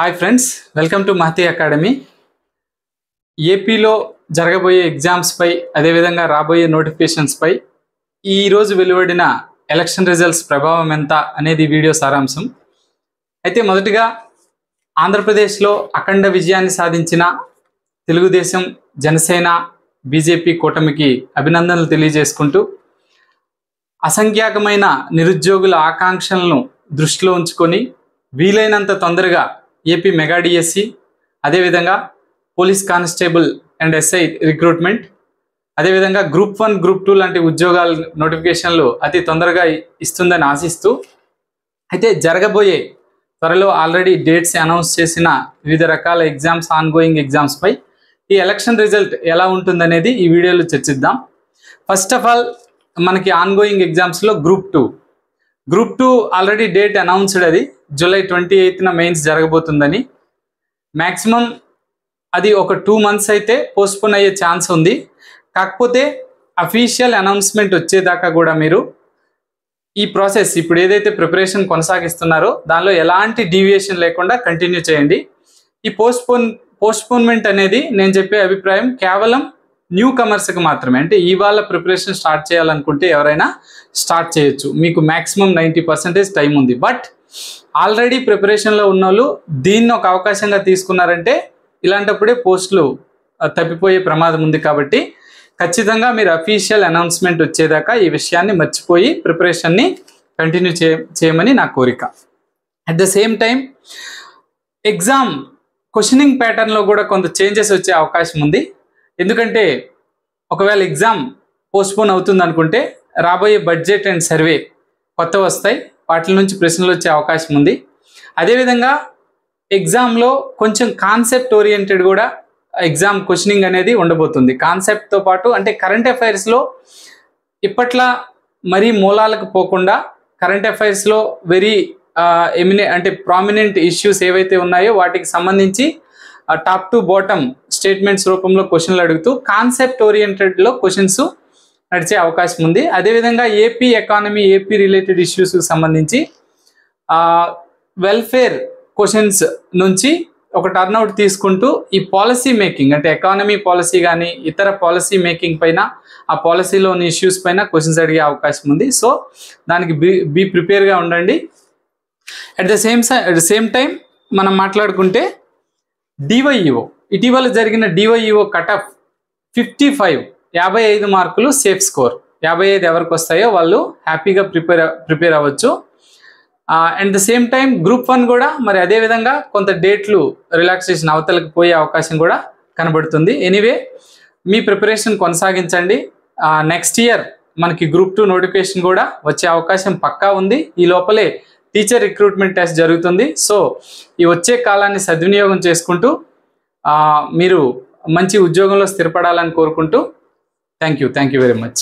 Hi friends, welcome to Mahati academy. ఏపీలో జరగబోయే exams పై అదేవిధంగా రాబోయే నోటిఫికేషన్స్ పై ఈరోజు వెలువడిన ఎలక్షన్ రిజల్ట్స్ ప్రభావం ఎంత అనేది వీడియో సారాంశం. అయితే మొదటిగా ఆంధ్రప్రదేశ్లో అఖండ విజయాన్ని సాధించిన తెలుగుదేశం, జనసేన, బీజేపీ కూటమికి అభినందనలు తెలియజేసుకుంటూ అసంఖ్యాకమైన నిరుద్యోగుల ఆకాంక్షలను దృష్టిలో ఉంచుకొని వీలైనంత తొందరగా ఏపీ మెగా డిఎస్సి, అదేవిధంగా police constable and SI recruitment, అదేవిధంగా గ్రూప్ 1, గ్రూప్ 2 లాంటి ఉద్యోగాల నోటిఫికేషన్లు అతి తొందరగా ఇస్తుందని ఆశిస్తూ, అయితే జరగబోయే త్వరలో ఆల్రెడీ డేట్స్ అనౌన్స్ చేసిన వివిధ రకాల ఎగ్జామ్స్, ఆన్గోయింగ్ ఎగ్జామ్స్ పై ఈ ఎలక్షన్ రిజల్ట్ ఎలా ఉంటుందనేది ఈ వీడియోలో చర్చిద్దాం. ఫస్ట్ ఆఫ్ ఆల్ మనకి ఆన్గోయింగ్ ఎగ్జామ్స్లో గ్రూప్ 2 ఆల్రెడీ డేట్ అనౌన్స్డ్. అది జూలై 28న మెయిన్స్ జరగబోతుందని. మ్యాక్సిమం అది ఒక 2 months అయితే పోస్ట్పోన్ అయ్యే ఛాన్స్ ఉంది. కాకపోతే అఫీషియల్ అనౌన్స్మెంట్ వచ్చేదాకా కూడా మీరు ఈ ప్రాసెస్ ఇప్పుడు ఏదైతే ప్రిపరేషన్ కొనసాగిస్తున్నారో దానిలో ఎలాంటి డీవియేషన్ లేకుండా కంటిన్యూ చేయండి. ఈ పోస్ట్పోన్మెంట్ అనేది నేను చెప్పే అభిప్రాయం కేవలం న్యూ కమర్స్కి మాత్రమే. అంటే ఇవాళ ప్రిపరేషన్ స్టార్ట్ చేయాలనుకుంటే ఎవరైనా స్టార్ట్ చేయొచ్చు. మీకు మ్యాక్సిమం 90% టైం ఉంది. బట్ ఆల్రెడీ ప్రిపరేషన్లో ఉన్న వాళ్ళు దీన్ని ఒక అవకాశంగా తీసుకున్నారంటే ఇలాంటప్పుడే పోస్టులు తప్పిపోయే ప్రమాదం ఉంది. కాబట్టి ఖచ్చితంగా మీరు అఫీషియల్ అనౌన్స్మెంట్ వచ్చేదాకా ఈ విషయాన్ని మర్చిపోయి ప్రిపరేషన్ని కంటిన్యూ చేయమని నా కోరిక. At the same time exam questioning ప్యాటర్న్లో కూడా కొంత చేంజెస్ వచ్చే అవకాశం ఉంది. ఎందుకంటే ఒకవేళ ఎగ్జామ్ పోస్ట్పోన్ అవుతుంది అనుకుంటే రాబోయే బడ్జెట్ అండ్ సర్వే కొత్త వస్తాయి, వాటి నుంచి ప్రశ్నలు వచ్చే అవకాశం ఉంది. అదేవిధంగా ఎగ్జామ్లో కొంచెం కాన్సెప్ట్ ఓరియంటెడ్ కూడా ఎగ్జామ్ క్వశ్చనింగ్ అనేది ఉండబోతుంది. కాన్సెప్ట్తో పాటు అంటే కరెంట్ అఫైర్స్లో ఇప్పట్లా మరీ మూలాలకు పోకుండా కరెంట్ అఫైర్స్లో వెరీ అంటే ప్రామినెంట్ ఇష్యూస్ ఏవైతే ఉన్నాయో వాటికి సంబంధించి టాప్ టు బాటమ్ స్టేట్మెంట్స్ రూపంలో క్వశ్చన్లు అడుగుతూ కాన్సెప్ట్ ఓరియంటెడ్లో క్వశ్చన్స్ నడిచే అవకాశం ఉంది. అదేవిధంగా ఏపీ ఎకానమీ, ఏపీ రిలేటెడ్ ఇష్యూస్కి సంబంధించి వెల్ఫేర్ క్వశ్చన్స్ నుంచి ఒక టర్న్అవుట్ తీసుకుంటూ ఈ పాలసీ మేకింగ్ అంటే ఎకానమీ పాలసీ కానీ ఇతర పాలసీ మేకింగ్ పైన, ఆ పాలసీలోని ఇష్యూస్ పైన క్వశ్చన్స్ అడిగే అవకాశం ఉంది. సో దానికి బీ ప్రిపేర్గా ఉండండి. అట్ ద సేమ్ టైం మనం మాట్లాడుకుంటే డివైఈఓ, ఇటీవల జరిగిన డివైఈఓ కటఫ్ 55 మార్కులు సేఫ్ స్కోర్. 55 ఎవరికి వస్తాయో వాళ్ళు హ్యాపీగా ప్రిపేర్ అవ్వచ్చు. And the same time group 1 కూడా మరి అదేవిధంగా కొంత డేట్లు రిలాక్సేషన్ అవతలకు పోయే అవకాశం కూడా కనబడుతుంది. ఎనీవే మీ ప్రిపరేషన్ కొనసాగించండి. నెక్స్ట్ ఇయర్ మనకి గ్రూప్ 2 నోటిఫికేషన్ కూడా వచ్చే అవకాశం పక్కా ఉంది. ఈ లోపలే టీచర్ రిక్రూట్మెంట్ టెస్ట్ జరుగుతుంది. సో ఈ వచ్చే కాలాన్ని సద్వినియోగం చేసుకుంటూ మీరు మంచి ఉద్యోగంలో స్థిరపడాలని కోరుకుంటూ థ్యాంక్ యూ వెరీ మచ్.